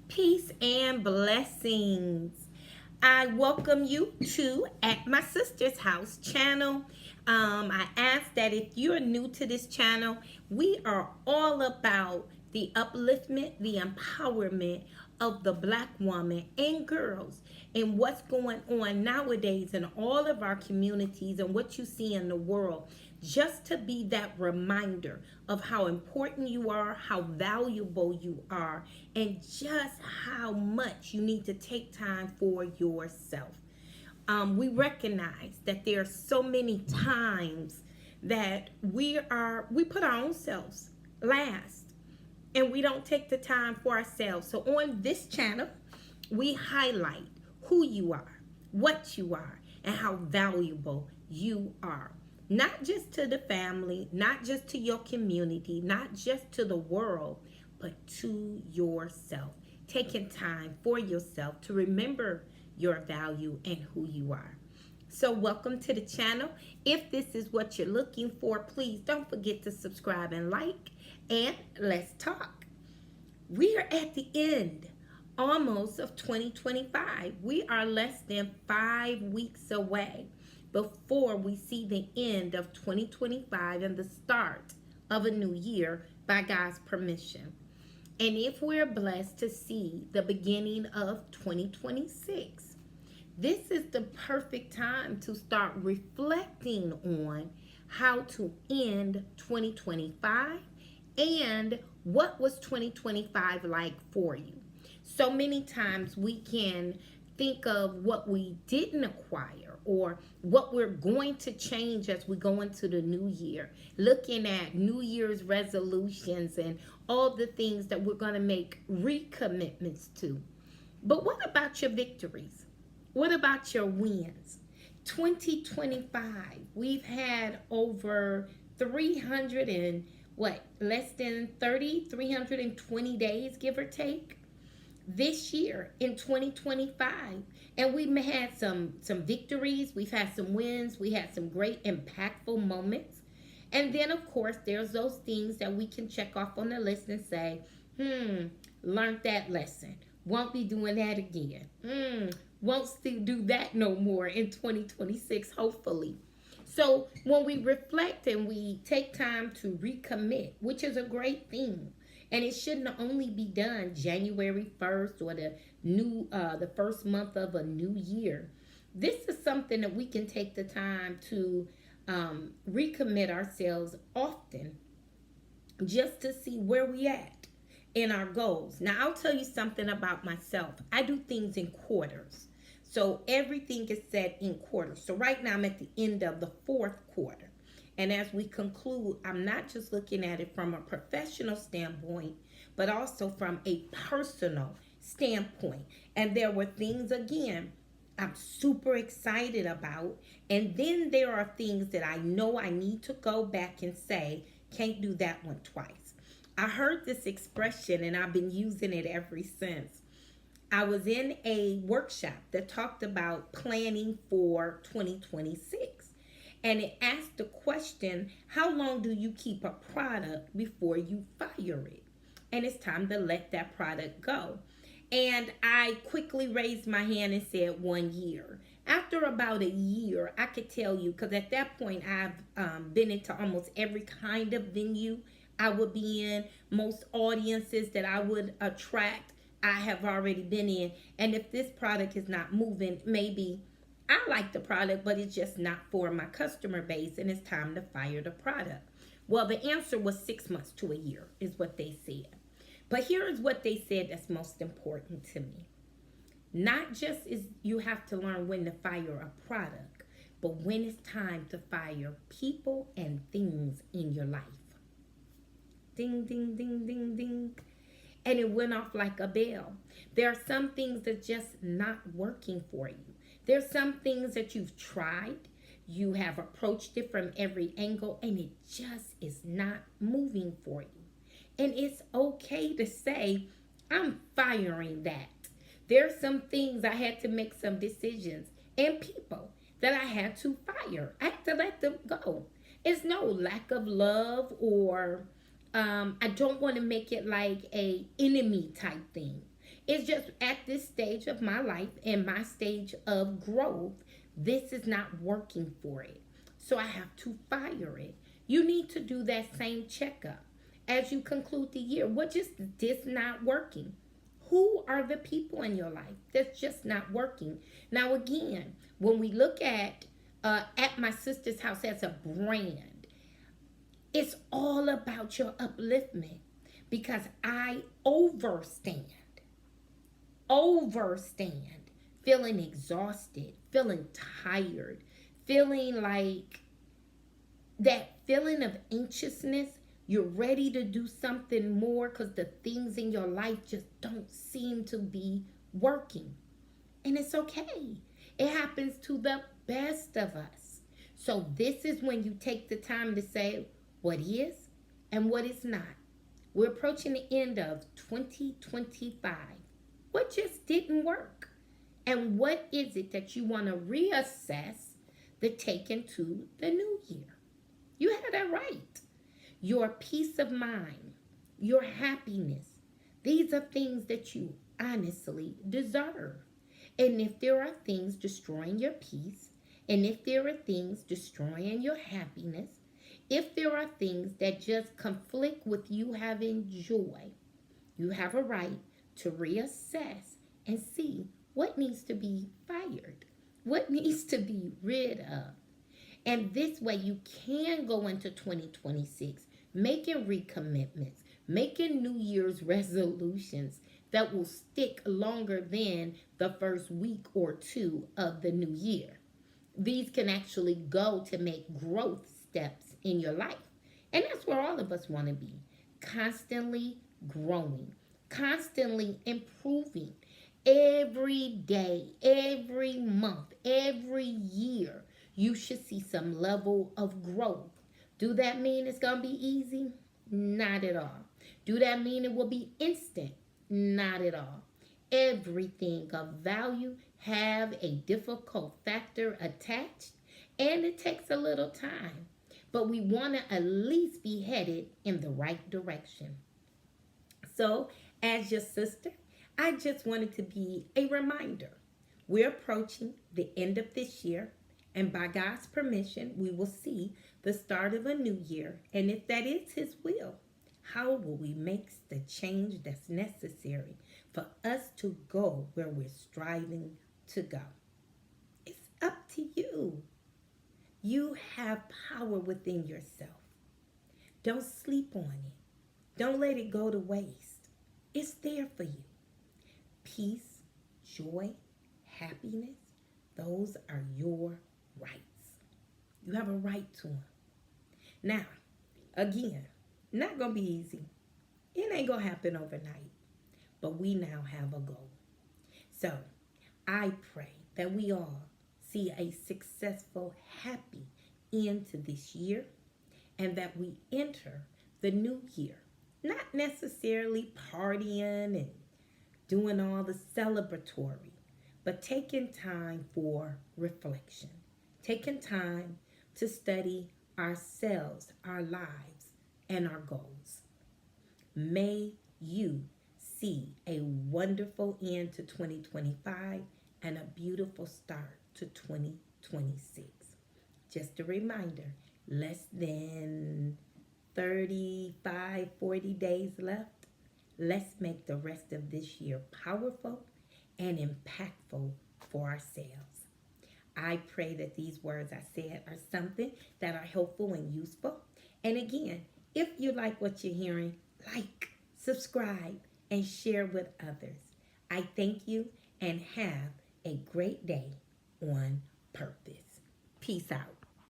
Peace and blessings. I welcome you to At My Sister's House channel. I ask that if you're new to this channel, we are all about the upliftment, the empowerment of the black woman and girls and what's going on nowadays in all of our communities and what you see in the world, just to be that reminder of how important you are, how valuable you are, and just how much you need to take time for yourself. We recognize that there are so many times that we put our own selves last and we don't take the time for ourselves. So on this channel, we highlight who you are, what you are, and how valuable you are. Not just to the family, not just to your community, not just to the world, but to yourself. Taking time for yourself to remember your value and who you are. So, welcome to the channel. If this is what you're looking for, please don't forget to subscribe and like, and let's talk. We are at the end almost of 2025. We are less than 5 weeks away before we see the end of 2025 and the start of a new year by God's permission. And if we're blessed to see the beginning of 2026, this is the perfect time to start reflecting on how to end 2025 and what was 2025 like for you. So many times we can think of what we didn't acquire or what we're going to change as we go into the new year, looking at New Year's resolutions and all the things that we're going to make recommitments to. But what about your victories? What about your wins? 2025, we've had over 300 and what, less than 30, 320 days, give or take, this year in 2025. And we've had some victories, we've had some wins, we had some great impactful moments. And then of course there's those things that we can check off on the list and say, learned that lesson, won't be doing that again, won't still do that no more in 2026, hopefully. So when we reflect and we take time to recommit, which is a great thing, and it shouldn't only be done January 1st or the first month of a new year. This is something that we can take the time to recommit ourselves often, just to see where we at in our goals. Now, I'll tell you something about myself. I do things in quarters. So everything is set in quarters. So right now I'm at the end of the fourth quarter. And as we conclude, I'm not just looking at it from a professional standpoint, but also from a personal standpoint. And there were things, again, I'm super excited about. And then there are things that I know I need to go back and say, can't do that one twice. I heard this expression and I've been using it ever since. I was in a workshop that talked about planning for 2026. And it asked the question, how long do you keep a product before you fire it? And it's time to let that product go. And I quickly raised my hand and said 1 year. After about a year, I could tell you, because at that point I've been into almost every kind of venue I would be in, most audiences that I would attract, I have already been in. And if this product is not moving, maybe I like the product, but it's just not for my customer base, and it's time to fire the product. Well, the answer was 6 months to a year, is what they said. But here is what they said that's most important to me. Not just is you have to learn when to fire a product, but when it's time to fire people and things in your life. Ding, ding, ding, ding, ding. And it went off like a bell. There are some things that just not working for you. There's some things that you've tried, you have approached it from every angle, and it just is not moving for you. And it's okay to say, I'm firing that. There's some things I had to make some decisions and people that I had to fire. I had to let them go. It's no lack of love or I don't want to make it like a enemy type thing. It's just at this stage of my life and my stage of growth, this is not working for it. So I have to fire it. You need to do that same checkup as you conclude the year. What just this not working? Who are the people in your life that's just not working? Now, again, when we look at my sister's house as a brand, it's all about your upliftment because I overstand feeling exhausted, feeling tired, feeling like that feeling of anxiousness. You're ready to do something more because the things in your life just don't seem to be working. And it's okay. It happens to the best of us. So this is when you take the time to say what is and what is not. We're approaching the end of 2025. What just didn't work? And what is it that you want to reassess to take into the new year? You have that right. Your peace of mind, your happiness, these are things that you honestly deserve. And if there are things destroying your peace, and if there are things destroying your happiness, if there are things that just conflict with you having joy, you have a right to reassess and see what needs to be fired, what needs to be rid of. And this way you can go into 2026 making recommitments, making New Year's resolutions that will stick longer than the first week or two of the new year. These can actually go to make growth steps in your life. And that's where all of us want to be, constantly growing, constantly improving. Every day, every month, every year, you should see some level of growth. Do that mean it's going to be easy? Not at all. Do that mean it will be instant? Not at all. Everything of value have a difficult factor attached, and it takes a little time. But we want to at least be headed in the right direction. So, as your sister, I just wanted to be a reminder. We're approaching the end of this year, and by God's permission, we will see the start of a new year. And if that is His will, how will we make the change that's necessary for us to go where we're striving to go? It's up to you. You have power within yourself. Don't sleep on it. Don't let it go to waste. It's there for you. Peace, joy, happiness, those are your rights. You have a right to them. Now, again, not going to be easy. It ain't going to happen overnight. But we now have a goal. So, I pray that we all see a successful, happy end to this year and that we enter the new year. Not necessarily partying and doing all the celebratory, but taking time for reflection, taking time to study ourselves, our lives, and our goals. May you see a wonderful end to 2025 and a beautiful start to 2026. Just a reminder, less than 35, 40 days left. Let's make the rest of this year powerful and impactful for ourselves. I pray that these words I said are something that are helpful and useful. And again, if you like what you're hearing, like, subscribe, and share with others. I thank you and have a great day on purpose. Peace out.